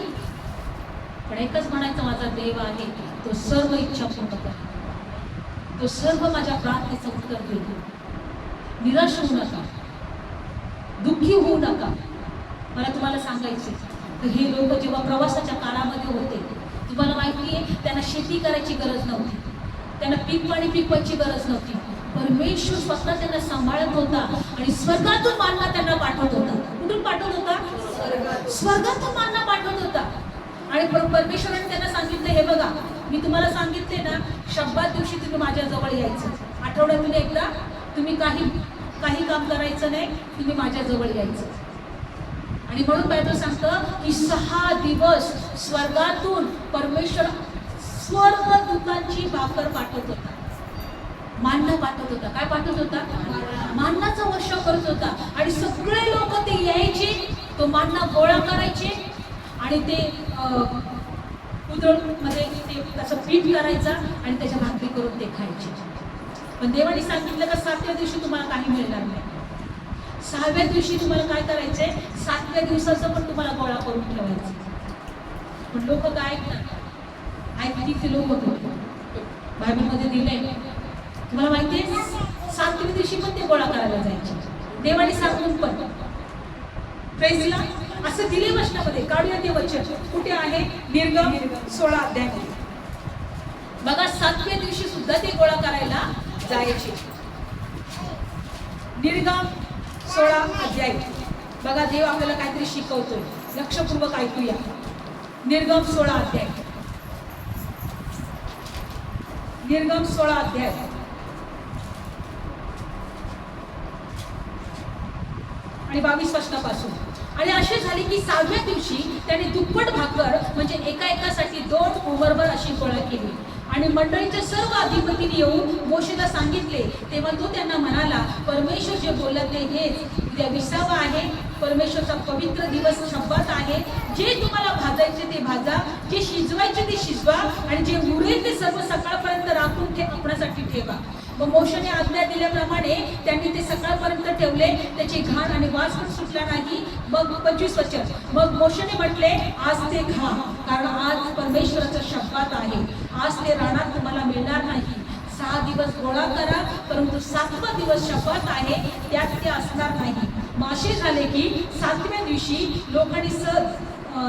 पण एकच म्हणायचं, माझा देव आहे, तो सर्व इच्छा पूर्ण करेल, तो सर्व माझ्या प्रार्थनेचं उत्तर देईल. निराश होऊ नका, दुःखी होऊ नका. मला तुम्हाला सांगायचे, तर हे लोक जेव्हा प्रवासाच्या काळामध्ये होते, तुम्हाला माहिती आहे, त्यांना शेती करायची गरज नव्हती, त्यांना पीक पाणी पिकवायची गरज नव्हती. परमेश्वर स्वतः त्यांना सांभाळत होता आणि स्वर्गातून मानना त्यांना पाठवत होता. कुठून पाठवत होता? स्वर्गातून मानना पाठवत होता. आणि परमेश्वराने त्यांना सांगितलं, हे बघा, मी तुम्हाला सांगितले ना, शब्दात दिवशी तुम्ही माझ्याजवळ यायचं, आठवड्यातून एकदा तुम्ही काही काम करायचं नाही, तुम्ही माझ्याजवळ यायचं. आणि म्हणून बायबल सांगतं की 6 दिवस स्वर्गातून परमेश्वर स्वर्गदूतांची भाकर पाठवत होता, मानना पाठवत होता. काय पाठवत होता? माननाचा वर्षाव करत होता. आणि सगळे लोक ते यायचे, तो मानना गोळा करायचे आणि ते उदळमध्ये ते त्याचं पीठ करायचा आणि त्याच्या भाकरी करून ते खायचे. पण देवाने सांगितलं का 7व्या दिवशी तुम्हाला काही मिळणार नाही. 6व्या दिवशी तुम्हाला काय करायचंय? 7व्या दिवसाचं पण तुम्हाला गोळा करून ठेवायचं. पण लोक काय ऐकतात? ऐकतीचे लोक होते. बायबलमध्ये दिलंय, तुम्हाला माहितीये, 7व्या दिवशी पण ते गोळा करायला जायचे. देवाने सांगून पण प्रेझला असं दिले वचनामध्ये. काढूया ते वचन, कुठे आहे? निर्गम 16 अध्याय. बघा, 7व्या दिवशी सुद्धा ते गोळा करायला जायचे. निर्गम 16 अध्याय. बघा, देव आपल्याला काहीतरी शिकवतोय, लक्षपूर्वक ऐकूया. निर्गम 16 अध्याय. निर्गम 16 अध्याय आणि 22 वचनापासून. आणि असे झाले की 6व्या दिवशी त्याने दुप्पट भाकर, म्हणजे एकासाठी 2 उमरभर अशी गोळा केली. आणि मंडळीच्या सर्व अधिपतींनी येऊन मोशेला सांगितले. तेव्हा तो त्यांना म्हणाला, परमेश्वर जे बोलत नाही हेच, उद्या 20वा आहे, परमेश्वरचा पवित्र दिवस शब्बात आहे. जे तुम्हाला भाजायचे ते भाजा, जे शिजवायचे ते शिजवा, आणि जे उरेल ते सर्व सकाळपर्यंत राखून आपणासाठी ठेवा. मग मोशेने आज्ञा दिल्याप्रमाणे त्यांनी ते सकाळपर्यंत ठेवले, त्याची घाण आणि वास पण सुटला नाही. मग 25 वचन. मग मोशेने म्हटले, आज ते खा, कारण आज परमेश्वराचा शब्बात आहे. आज ते रानात तुम्हाला मिळणार नाही. 6 दिवस गोळा करा, परंतु 7वा दिवस शब्बात आहे, त्यात ते असणार नाही. मग असे झाले की 7व्या दिवशी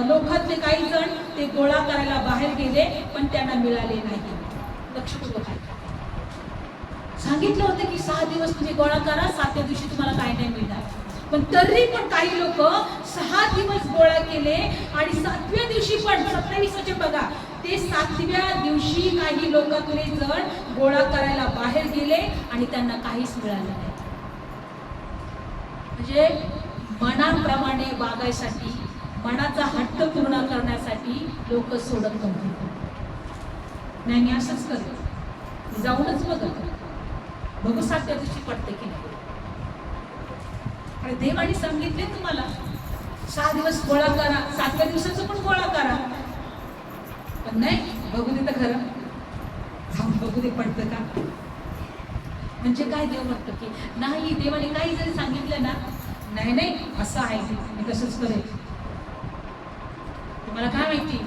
लोकातले काही जण ते गोळा करायला बाहेर गेले, पण त्यांना मिळाले नाही. लक्षपूर्वक ऐका. सांगितलं होतं की 6 दिवस तुम्ही गोळा करा, 7व्या दिवशी तुम्हाला काही नाही मिळणार. पण तरी पण काही लोक 6 दिवस गोळा केले आणि 7व्या दिवशी पण 27 वचन बघा, ते 7व्या दिवशी काही लोकातले जण गोळा करायला बाहेर गेले आणि त्यांना काहीच मिळालं नाही. म्हणजे मनाप्रमाणे वागायसाठी, मनाचा हट्ट पूर्ण करण्यासाठी लोक सोडत नव्हते. नाही, मी असंच करतो, जाऊनच बघत बघू 7व्या दिवशी पडते की नाही. आणि देवाने सांगितले तुम्हाला 6 दिवस गोळा करा, 7व्या दिवसाचं पण गोळा करा. पण नाही, बघू दे तर खरं, जाऊन बघू दे पडतं का. म्हणजे काय देव म्हणतो की नाही, देवाने काही जरी सांगितलं ना, नाही नाही असं आहे, मी तसंच करेल. तुम्हाला काय माहिती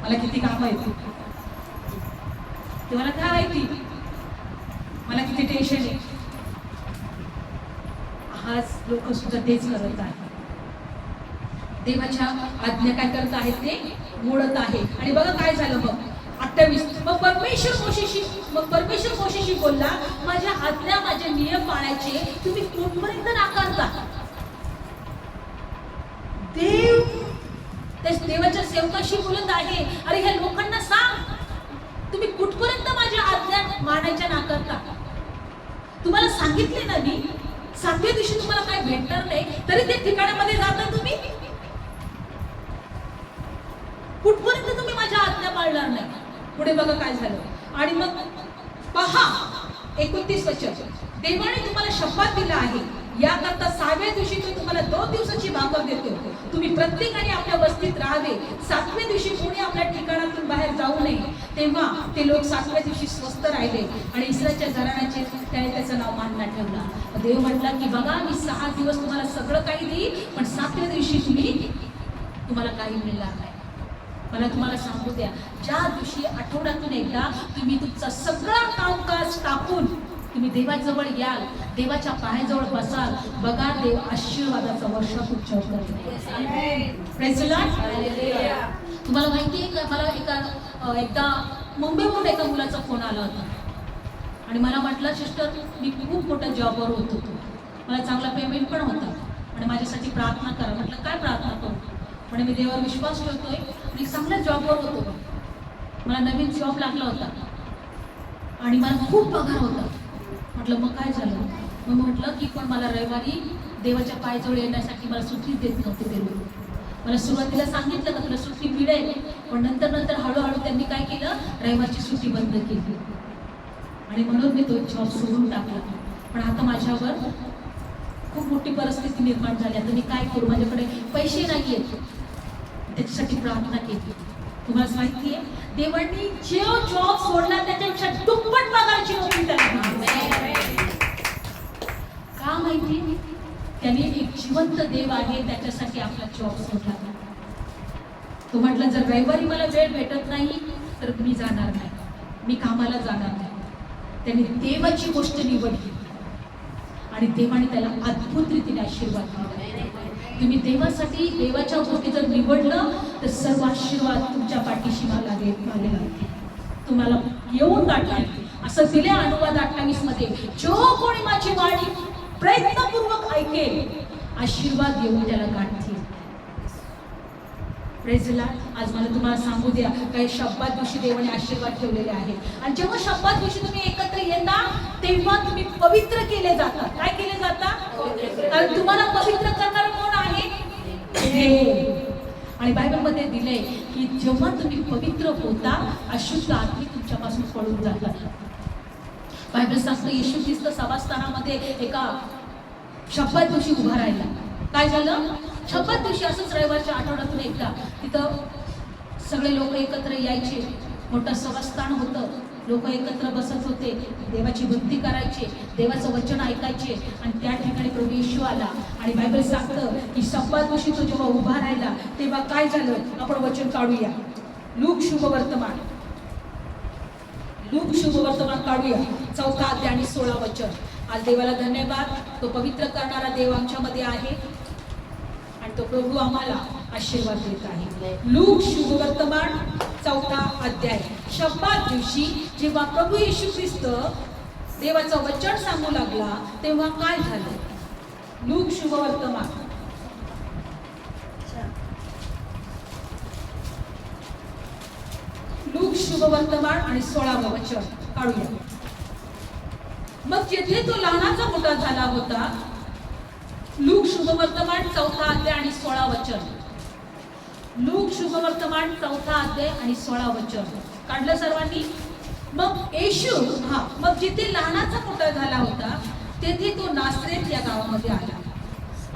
मला किती कामं येते, तुम्हाला काय माहिती मला किती टेन्शन आहे. आज लोक सुद्धा तेच करत आहेत. देवाच्या आज्ञा काय करत आहेत ते मोडत आहे. आणि बघा काय झालं मग 28. मग परमेश्वर मोशेशी बोलला, माझ्या आज्ञा माझे नियम पाळायचे तुम्ही कुठपर्यंत नाकारता. देवाच्या सेवकाशी बोलत आहे, अरे ह्या लोकांना सांग, तुम्ही कुठपर्यंत माझ्या आज्ञा मानायच्या नाकारता. तुम्हाला सांगितले ना मी 7व्या दिवशी तुम्हाला काय भेटणार नाही, तरी ते ठिकाणामध्ये जाता तुम्ही. कुठपर्यंत तुम्ही माझ्या आज्ञा पाळणार नाही. पुढे बघा काय झालं. आणि मग पहा 29 वचन. देवाने तुम्हाला शपथ दिला आहे, याकरता 6व्या दिवशी तो तुम्हाला 2 दिवसाची भाकर देतो. तुम्ही प्रत्येकाने आपल्या वस्तीत राहावे. 7व्या दिवशी कोणी आपल्या ठिकाणातून बाहेर जाऊ नये. ते तेव्हा ते लोक 7व्या दिवशी स्वस्थ राहिले आणि इस्रायलच्या घराण्याचे त्याने त्याचं नाव मानला ठेवला. देव म्हटला की बघा मी 6 दिवस तुम्हाला सगळं काही देईन, पण 7व्या दिवशी तुम्हाला काही मिळणार नाही. मला तुम्हाला सांगू द्या, ज्या दिवशी आठवड्यातून एकदा तुम्ही तुमचं सगळं कामकाज टाकून तुम्ही देवाजवळ याल, देवाच्या पायाजवळ बसाल, बघा देव आशीर्वादाचा वर्षा तुमच्यावर करेल. Praise the Lord. तुम्हाला माहिती आहे का, मला एकदा मुंबईहून एका मुलाचा फोन आला होता आणि मला म्हटलं सिस्टर मी खूप मोठ्या जॉबवर होतो, मला चांगला पेमेंट पण होता आणि माझ्यासाठी प्रार्थना करा. म्हटलं काय प्रार्थना करू? म्हणजे मी देवावर विश्वास ठेवतोय आणि चांगल्या जॉबवर होतो, मला नवीन जॉब लागला होता आणि मला खूप पगार होता. म्हटलं मग काय झालं? मग म्हटलं की पण मला रविवारी देवाच्या पायाजवळ येण्यासाठी मला सुट्टीच देत नव्हते ते लोक. मला सुरुवातीला सांगितलं का तुला सुट्टी मिळेल, पण नंतर हळूहळू त्यांनी काय केलं, रविवारची सुट्टी बंद केली आणि म्हणून मी तो जॉब सोडून टाकला. पण आता माझ्यावर खूप मोठी परिस्थिती निर्माण झाली. आता मी काय करू? माझ्याकडे पैसे नाही आहेत. त्याच्यासाठी प्रार्थना केली. तुम्हाला माहिती आहे देवांनी जो जॉब सोडला त्याच्यापेक्षा दुप्पट पगाराची नोकरी त्याला दिली. का माहिती? त्याने एक जिवंत देव आहे त्याच्यासाठी आपला जॉब सोडला. तो म्हटलं जर रविवारी मला वेळ भेटत नाही तर मी जाणार नाही, मी कामाला जाणार नाही. त्याने देवाची गोष्ट निवडली आणि देवाने त्याला अद्भुत रीतीने आशीर्वाद दिला. तुम्ही देवासाठी देवाच्या गोष्टी जर निवडलं तर सर्व आशीर्वाद तुमच्या पाठीशी लागेल, तुम्हाला येऊन गाठेल. असं दिले अनुवाद 28 मध्ये, जो कोणी माझी वाणी प्रयत्नपूर्वक ऐकेल आशीर्वाद येऊन त्याला गाठतील. Praise the Lord. आज मला तुम्हाला सांगू द्या, काही शब्दात दिवशी देवाने आशीर्वाद ठेवलेले आहे आणि जेव्हा शब्दात दिवशी तुम्ही एकत्र येता तेव्हा तुम्ही पवित्र केले जाता. काय केले जाता? कारण तुम्हाला पवित्र करणारा कोण आहे? आणि बायबलमध्ये दिलंय की जेव्हा तुम्ही पवित्र होता अशुद्ध आत्मा तुमच्यापासून पळून जातात. बायबल सांगतं येशू ख्रिस्त सभास्थानामध्ये एका शब्दात दिवशी उभा राहिला. काय झालं? शब्दात दिवशी असंच रविवारच्या आठवड्यातून एकदा तिथं सगळे लोक एकत्र यायचे, मोठं सभास्थान होतं, लोक एकत्र बसत होते, देवाची भक्ती करायचे, देवाचं वचन ऐकायचे आणि त्या ठिकाणी प्रभू येशू आला. आणि बायबल सांगतं की शब्दात दिवशी तो जेव्हा उभा राहिला तेव्हा काय झालं? आपण वचन काढूया. लूक शुभवर्तमान काढूया, 4 अध्याय आणि 16 वचन. आज देवाला धन्यवाद, तो पवित्र करणारा देव आमच्यामध्ये आहे आणि तो प्रभू आम्हाला आशीर्वाद देत आहे. लूक शुभवर्तमान 4 अध्याय. शब्दात दिवशी जेव्हा प्रभू येशू ख्रिस्त देवाचं वचन सांगू लागला तेव्हा काय झालं? लूक शुभवर्तमान आणि 16 वचन काढूया. मग जेथे तो लहानाचा मोठा झाला होता. लूक शुभवर्तमान 4 अध्याय आणि 16 वचन. लूक शुभवर्तमान 4 अध्याय आणि 16 वचन काढलं सर्वांनी? मग येशू मग जिथे लहानाचा मोठा झाला होता तेथे तो नासरेत या गावामध्ये आला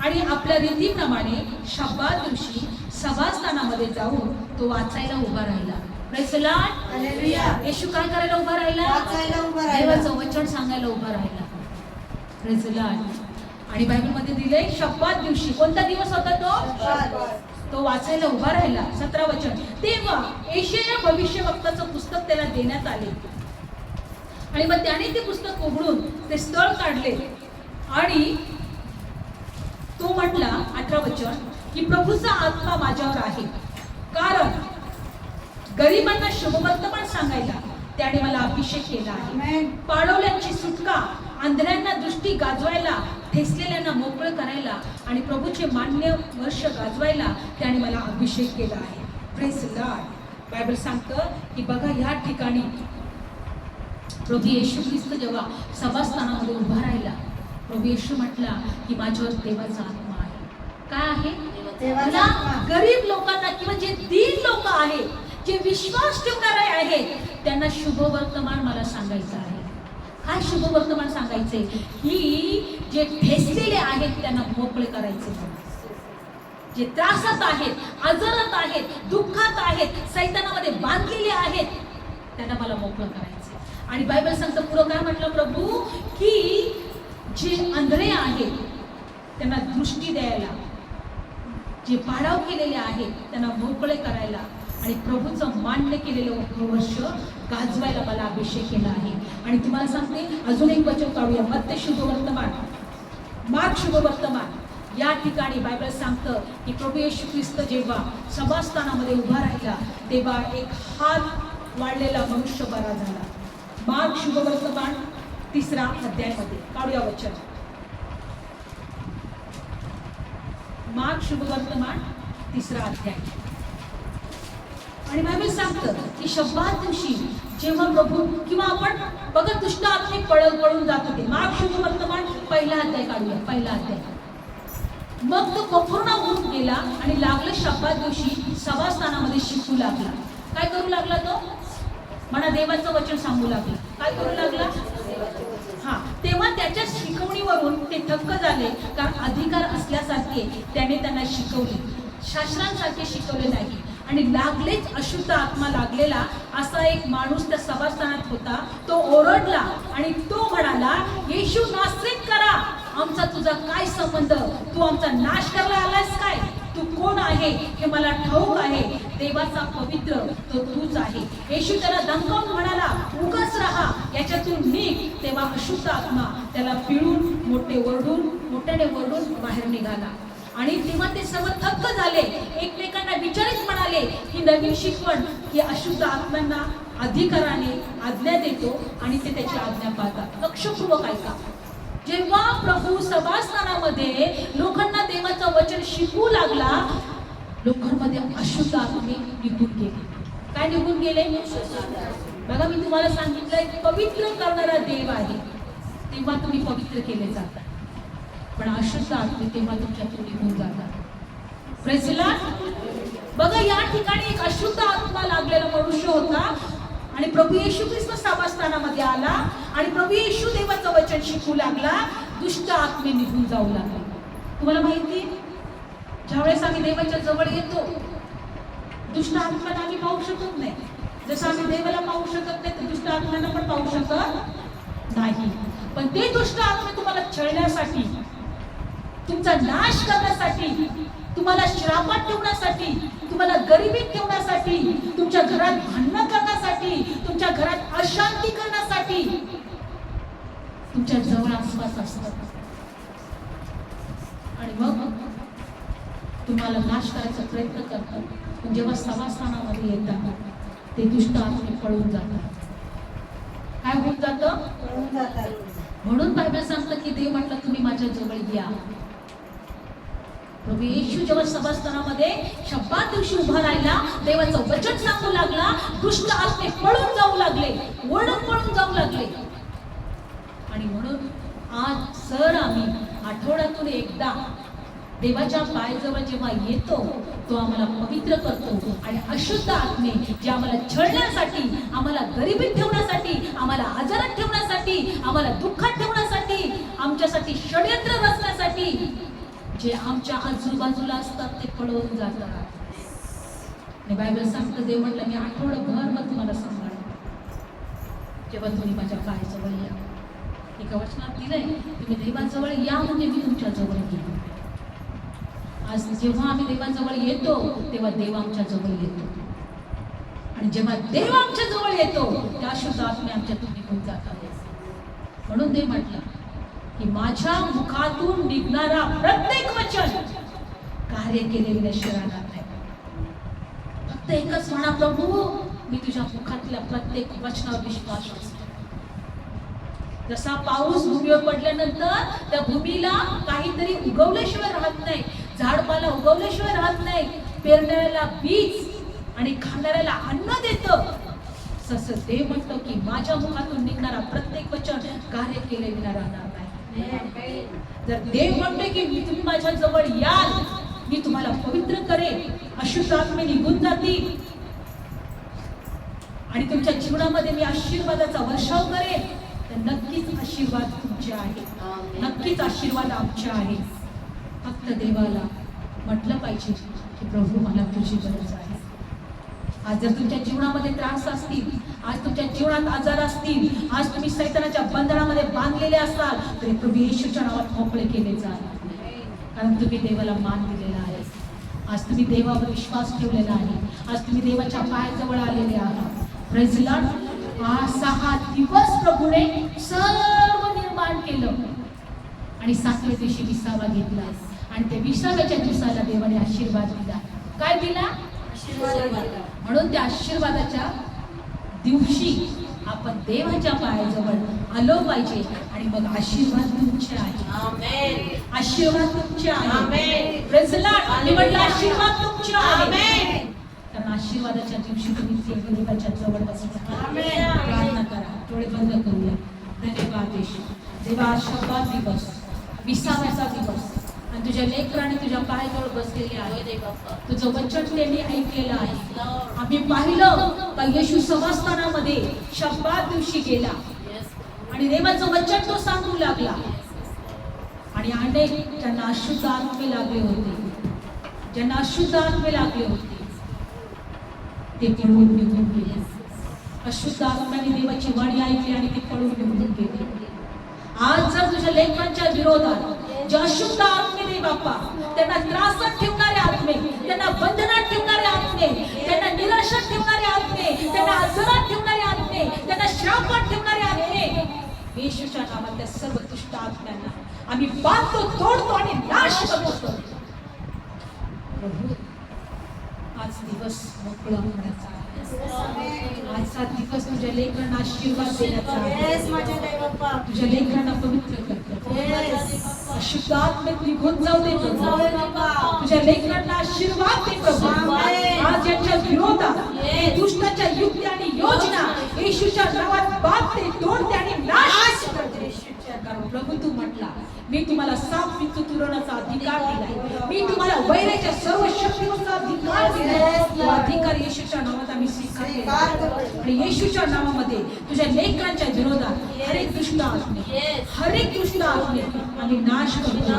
आणि आपल्या रीतीप्रमाणे शब्दात दिवशी सभास्थानामध्ये जाऊन तो वाचायला उभा राहिला. Praise the Lord. हालेलुया. येशू काय करायला उभा राहिला? वाचायला उभा राहिला, देवाचं वचन सांगायला उभा राहिला. Praise the Lord. आणि बायबलमध्ये दिले शब्दात दिवशी. कोणता दिवस होता तो वाचायला उभा राहिला. 17 वचन. तेव्हा यशाया भविष्यवक्ताचं पुस्तक त्याला देण्यात आले आणि मग त्याने ते पुस्तक उघडून ते स्थळ काढले आणि तो म्हटला 18 वचन की प्रभूचा आत्मा माझ्यावर आहे, कारण गरिबांना शुभवर्तमान सांगायला त्याने मला अभिषेक केला आहे. पाडवल्यांची सुटका, आंधळ्यांना दृष्टी गाजवायला, ठेचलेल्यांना मोकळं करायला आणि प्रभूचे मान्य वर्ष गाजवायला त्याने मला अभिषेक केला आहे. Praise the Lord. बायबल सांगतं की बघा ह्या ठिकाणी प्रभू येशू ख्रिस्त जेव्हा सभास्थानामध्ये उभा राहिला, प्रभू येशू म्हटला की माझ्यावर देवाचा आत्मा आहे. काय आहे? देवाचा आत्मा. गरीब लोकांना किंवा जे दीन लोक आहेत, जे विश्वास ठेवणारे आहेत, त्यांना शुभ वर्तमान मला सांगायचं आहे. काय शुभ वर्तमान सांगायचे? की जे ठेचलेले आहेत त्यांना मोकळे करायचे, जे त्रासात आहेत, आजारात आहेत, दुःखात आहेत, सैतानामध्ये बांधलेले आहेत, त्यांना मला मोकळं करायचं. आणि बायबल सांगतं पुढं काय म्हटलं प्रभू, की जे अंधळे आहेत त्यांना दृष्टी द्यायला, जे पाडाव केलेले आहेत त्यांना मोकळे करायला आणि प्रभूचं मान्य केलेलं वर्ष गाजवायला मला अभिषेक केला आहे. आणि तुम्हाला सांगते अजून एक वचन काढूया, मत्ते शुभवर्तमान, मार्क शुभवर्तमान. या ठिकाणी बायबल सांगतं की प्रभू येशू ख्रिस्त जेव्हा सभास्थानामध्ये उभा राहिला तेव्हा एक हात वाढलेला मनुष्य बरा झाला. मार्क शुभवर्तमान 3 अध्यायामध्ये काढूया वचन. मार्क शुभवर्तमान 3 अध्याय. आणि बायबल सांगतं की शब्दात दिवशी जेव्हा प्रभू किंवा आपण बघत दुष्ट आत्मे पळून जात होते. मार्क शुभवर्तमान 1 अध्याय काढूया, 1 अध्याय. मग तो कफरनाहूम गेला आणि लागलं शब्दात दिवशी सभास्थानामध्ये शिकू लागला. काय करू लागला तो? म्हणा देवाचं वचन सांगू लागला. काय करू लागला? तेव्हा त्याच्या शिकवणीवरून ते थक्क झाले, कारण अधिकार असल्यासारखे त्याने त्यांना शिकवले, शास्त्रांसारखे शिकवले नाही. आणि लागलेच अशुद्ध आत्मा लागलेला असा एक माणूस त्या सभास्थानात होता. तो ओरडला आणि तो म्हणाला, येशू नासरीत करा, आमचा तुझा काय संबंध? तू आमचा नाश करायला आलास काय? तू कोण आहे हे मला ठाऊक आहे, देवाचा पवित्र तो तूच आहे. येशू त्याला धमकावून म्हणाला, उगाच राहा, याच्यातून निघ. तेव्हा अशुद्ध आत्मा त्याला पिळून मोठ्याने वरडून बाहेर निघाला. आणि तेव्हा ते सर्व थक्क झाले, एकमेकांना विचारित म्हणाले ही नवीन शिकवण की अशुद्ध आत्म्यांना अधिकाराने आज्ञा देतो आणि ते त्याची आज्ञा पाळतात. लक्षपूर्वक ऐका. जेव्हा प्रभू सभास्थानामध्ये लोकांना देवाचं वचन शिकवू लागला, लोकांमध्ये अशुद्ध आत्मे निघून गेले. काय निघून गेले? बघा, मी तुम्हाला सांगितलंय पवित्र करणारा देव आहे, तेव्हा तुम्ही पवित्र केले जातात. पण अशुद्ध आत्मे तेव्हा तुमच्यातून निघून जातात. Praise Lord. बघा, या ठिकाणी एक अशुद्ध आत्मा लागलेला मनुष्य होता आणि प्रभू येशू ख्रिस्त सभास्थानामध्ये आला आणि प्रभू येशू देवाचं वचन शिकू लागला. दुष्ट आत्मे निघून जाऊ लागले. तुम्हाला माहिती, ज्यावेळेस आम्ही देवाच्या जवळ येतो दुष्ट आत्म्यांना आम्ही पाहू शकत नाही. जसं आम्ही देवाला पाहू शकत नाही तर दुष्ट आत्म्यांना पण पाहू शकत नाही. पण ते दुष्ट आत्मे तुम्हाला छळण्यासाठी, तुमचा नाश करण्यासाठी, तुम्हाला श्रापात ठेवण्यासाठी, तुम्हाला गरिबीत ठेवण्यासाठी, तुमच्या घरात भांडण करण्यासाठी, तुमच्या घरात अशांती करण्यासाठी तुमच्या जवळ आसपास असतात. आणि मग तुम्हाला नाश करायचा प्रयत्न करतात. पण जेव्हा सभास्थानामध्ये येतात ते दुष्ट आत्मे पळून जातात. काय होऊन जातं? पळून जातात. म्हणून बायबल सांगतं की देव म्हटलं तुम्ही माझ्या जवळ या. प्रभू येशू जेव्हा सभास्थानामध्ये शब्दात दिवशी उभा राहिला, देवाचं वचन सांगू लागला, दुष्ट आत्मे पळून जाऊ लागले, ओरडत पळून जाऊ लागले. आणि म्हणून आज सर आम्ही आठवड्यातून एकदा देवाच्या पायाजवळ जेव्हा येतो तो आम्हाला पवित्र करतो. आणि अशुद्ध आत्मे जे आम्हाला छळण्यासाठी, आम्हाला गरिबीत ठेवण्यासाठी, आम्हाला आजारात ठेवण्यासाठी, आम्हाला दुःखात ठेवण्यासाठी, आमच्यासाठी षड्यंत्र रचण्यासाठी जे आमच्या आजूबाजूला असतात ते पळवून जातात. आणि बायबल सांगतं, देव म्हटलं मी आठवडाभर मग तुम्हाला सांभाळ, जेव्हा तुम्ही माझ्या पायाजवळ या. एका वचनात दिलंय, तुम्ही देवाजवळ या म्हणजे मी तुमच्या जवळ येतो. आज जेव्हा आम्ही देवाजवळ येतो तेव्हा देव आमच्या जवळ येतो. आणि जेव्हा देव आमच्या जवळ येतो त्या अशुद्ध आत्मे आमच्यातून निघून जातात. म्हणून देव म्हटलं की माझ्या मुखातून निघणारा प्रत्येक वचन कार्य केलेले राहणार नाही. फक्त एकच म्हणा, प्रभू मी तुझ्या मुखातल्या प्रत्येक वचनावर विश्वास ठेवतो. जसा पाऊस भूमीवर पडल्यानंतर त्या भूमीला काहीतरी उगवल्याशिवाय राहत नाही, झाडपाला उगवल्याशिवाय राहत नाही, पेरणाऱ्याला बीज आणि खाणाऱ्याला अन्न देतं, तसं देव म्हणतो की माझ्या मुखातून निघणारा प्रत्येक वचन कार्य केले विना राहणार नाही. जर देव म्हणते की मी तुम्ही माझ्या जवळ याल, मी तुम्हाला पवित्र करेन, अशुद्ध आत्मे निघून जातील आणि तुमच्या जीवनामध्ये मी आशीर्वादाचा वर्षाव करेन, तर नक्कीच आशीर्वाद तुमचे आहे, नक्कीच आशीर्वाद आमचे आहे. फक्त देवाला म्हटलं पाहिजे की प्रभू मला तुझी गरज आहे. आज जर तुमच्या जीवनामध्ये त्रास असतील, आज तुमच्या जीवनात आजार असतील, आज तुम्ही सैतानाच्या बंधनामध्ये बांधलेले असाल, तरी प्रभू येशूच्या नावात मोकळे केले जाल, कारण तुम्ही देवाला मान दिलेला आहे. आज तुम्ही देवावर विश्वास ठेवलेला आहे. आज तुम्ही देवाच्या पायाजवळ आलेले आहात. Praise Lord. 6 दिवस प्रभूने सर्व निर्माण केलं आणि 7व्या दिवशी विसावा घेतला आणि त्या विसाव्याच्या दिवसाला देवाने आशीर्वाद दिला. काय दिला? म्हणून त्या आशीर्वादाच्या दिवशी आपण देवाच्या पायाजवळ आलो पाहिजे आणि मग आशीर्वाद तुमचे आहे. आशीर्वाद तुमचे आहे. Praise Lord. मी म्हटलं आशीर्वाद तुमचे आहे, कारण आशीर्वादाच्या दिवशी तुम्ही देवाच्या जवळ बसता. प्रार्थना करा, डोळे बंद करूया. धन्यवाद येशू. देवा, शब्दात दिवस, विसाव्याचा दिवस, आणि तुझ्या लेकराने तुझ्या पायाजवळ बसलेले आहे. तुझं वचन त्यांनी ऐकलेलं आहे. आम्ही पाहिलं का येशू सभास्थानामध्ये शब्दात दिवशी गेला आणि देवाचं वचन तो सांगू लागला आणि अनेक ज्यांना अशुद्ध आत्मे लागले होते, ज्यांना अशुद्ध आत्मे लागले होते, ते पळून निघून गेले. अशुद्ध आत्म्याने देवाची वाणी ऐकली आणि ते पळून निघून गेले. आज जर तुझ्या लेकरांच्या विरोधात जे अशुद्ध आत्मे दे बाप्पा, त्यांना त्रासात ठेवणारे आत्मे, त्यांना बंधनात ठेवणारे आत्मे, त्यांना निराशात ठेवणारे आत्मे, त्यांना आजारात ठेवणारे आत्मे, त्यांना श्रापात ठेवणारे आत्मे, येशूच्या नावात त्या सर्व दुष्ट आत्म्यांना आम्ही बांधतो, तोडतो आणि नाश करतो. प्रभू, आज दिवस मोकळा होण्याचा आहे. आजचा दिवस तुझ्या लेकरांना आशीर्वाद देण्याचा आहे. तुझ्या लेकरांना पवित्र करतो. अशुद्ध आत्मेत निघून जाऊ दे प्रभू. तुझ्या लेकरांना आशीर्वाद दे प्रभू. आज यांच्या विरोधात दुष्टाच्या युक्ती आणि योजना येशूच्या नावात बांधते, तोडते आणि नाश करते. कारण प्रभू तू म्हटला, मी तुम्हाला साप विंचू तुरवण्याचा अधिकार दिलाय, मी तुम्हाला वैराच्या सर्व शक्तीचा अधिकार दिलाय. तो अधिकार येशूच्या नावात आम्ही स्वीकारतो आणि येशूच्या नावामध्ये तुझ्या लेकरांच्या विरोधात हरेक दुष्ट आत्मे, हरेक दुष्ट आत्मे आम्ही नाश करतो.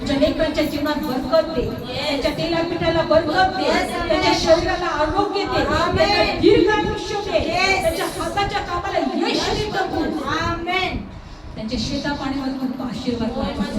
तुझ्या लेकरांच्या जीवनात बरकत दे, त्यांच्या तेला पिठाला बरकत दे, त्यांच्या शरीराला आरोग्य दे, त्यांना दीर्घ आयुष्य दे, त्यांच्या हाताच्या कामाला यश दे प्रभू. आमेन. त्यांच्या शेता पाण्यावर खूप आशीर्वाद पाठव.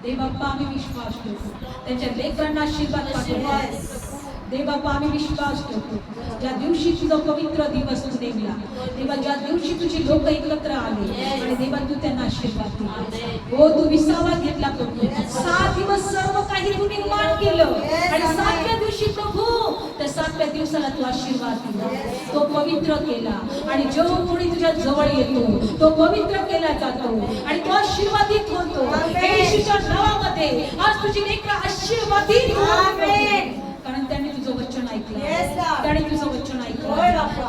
दे बाप्पा, आम्ही विश्वास ठेवतो. त्यांच्या लेकरांना आशीर्वाद पाठव. दे बाप्पा, आम्ही विश्वास ठेवतो. ज्या दिवशी तुझा पवित्र दिवस तू नेमला, तेव्हा ज्या दिवशी तुझी लोक एकत्र आले आणि देवा तू त्यांना आशीर्वाद दिला. हो, तू विसावा घेतला प्रभू. 6 दिवस सर्व काही तू निर्माण केलं आणि 7व्या दिवशी प्रभू त्या 7व्या दिवसाला तू आशीर्वाद दिला, तो पवित्र केला. आणि जो कोणी तुझ्या जवळ येतो तो पवित्र केला जातो आणि तो आशीर्वादित होतो. येशूच्या नावामध्ये आज तुझी लेकरं आशीर्वादित होतील, कारण त्यांनी तुझं वचन ऐकलं, त्याने तुझं वचन ऐकलं.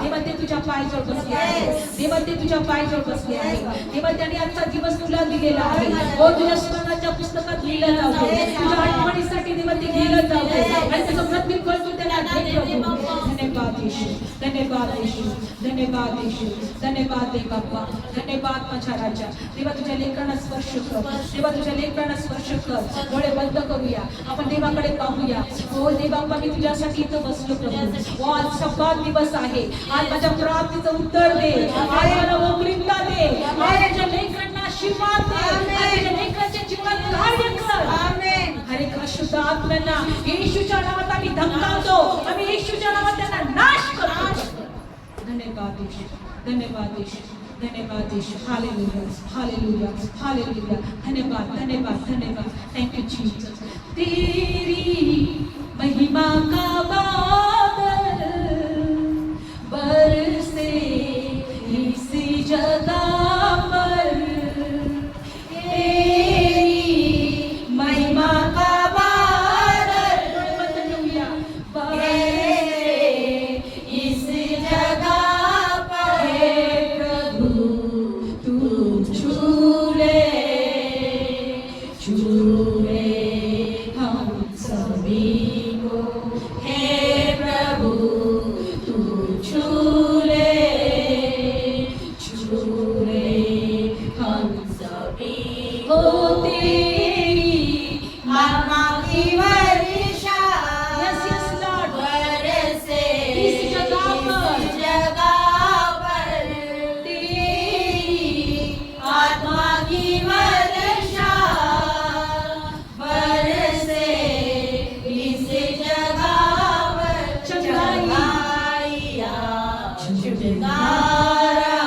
देवा, ते तुझ्या पायाजवळ बसले आहे. देवा, ते तुझ्या पायाजवळ बसले आहे. देवा, त्याने आजचा दिवस तुला दिलेला आहे. हो, तुझ्या स्मरणाच्या पुस्तकात लिहिलं जाऊ दे, तुझ्या आठवणीसाठी देवा ते लिहिलं जाऊ दे आणि त्याचं प्रत्येक फळ तू त्यांना दे प्रभू. धन्यवाद येशू, धन्यवाद येशू, धन्यवाद येशू, धन्यवाद दे बाप्पा, धन्यवाद माझ्या राजा. देवा, तुझ्या लेकरांना स्पर्श कर. देवा, तुझ्या लेकरांना स्पर्श कर. डोळे बंद करूया, आपण देवाकडे पाहूया. हो देवा, मी तुझ्यासाठी इथं बसलो प्रभू. आज शब्दात दिवस आहे. आज माझ्या प्रार्थनेचं उत्तर दे, आज मला मोकळीकता दे, आज माझ्या लेकरांना आशीर्वाद दे, आज माझ्या लेकरांच्या जीवनात कार्य कर. आमेन. हरे अशुद्ध आत्म्यांना येशूच्या नावात आम्ही धमकावतो, आम्ही येशूच्या नावात त्यांना नाश करतो. धन्यवाद येशू, धन्यवाद येशू, धन्यवाद येशू. Hallelujah, hallelujah, hallelujah. धन्यवाद, धन्यवाद, धन्यवाद. Thank you Jesus. तेरी महिमा का बादल बरसे इस जगह पर, तेरी महिमा का बादल बरसे इस जगह पर, प्रभु तू छू ले हम सभी को है छुटकारा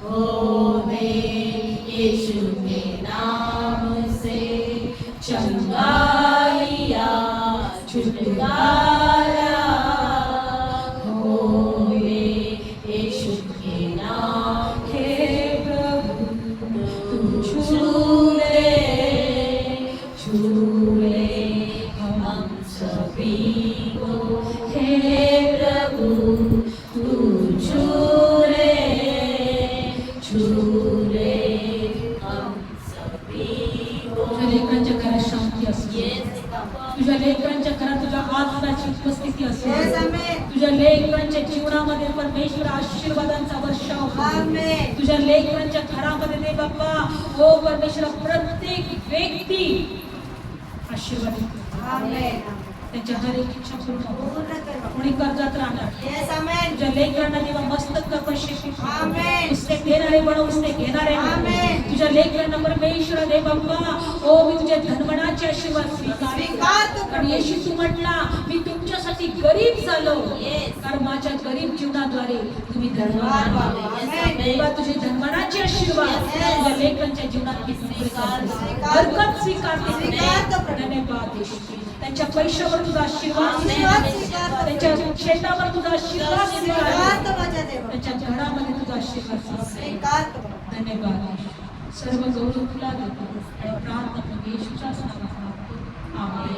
होवे यीशु के नाम से, चंगाइया छुटकारा होवे यीशु के नाम। हे प्रभु तू छू ले हम सभी को, हे प्रभु तू छू ले हम सभी को। तुझ्या लेकरांच्या घरात शांती असू दे, तुझ्या लेकरांच्या घरात तुझ्या आत्म्याची उपस्थिती असू दे, तुझ्या लेकरांच्या जीवनामध्ये परमेश्वर आशीर्वादांचा वर्षाव होऊ दे. तुझ्या लेकरांच्या घरामध्ये दे बाप्पा, हो परमेश्वर प्रत्येक व्यक्ती आशीर्वादित कर. त्यांच्या हर एक इच्छा पूर्ण हो. कोणी कर्जात राहणार तुझ्या लेकरांना देवा मस्तक कर पुस्तक देणारे बनव, पुस्तक घेणारे तुझ्या लेकरांना परमेश्वर दे बाप्पा. ओ मी तुझ्या धनवनाचे आशीर्वाद स्वीकारतो. कारण येशू तू म्हटला मी तुमच्यासाठी गरीब झालो, कारण माझ्या गरीब जीवनाद्वारे तुम्ही धनवान व्हावे. देवा तुझे धनवनाचे आशीर्वाद तुझ्या लेकरांच्या जीवनात बरकत स्वीकारते. धन्यवाद येशू. त्यांच्या पैशावर तुझा आशीर्वाद, त्यांच्या शेतावर तुझा आशीर्वाद, त्यांच्या घरामध्ये तुझा आशीर्वाद. धन्यवाद. सर्व गौरव तुला देतो. प्रार्थना येशूच्या नावात. आमेन.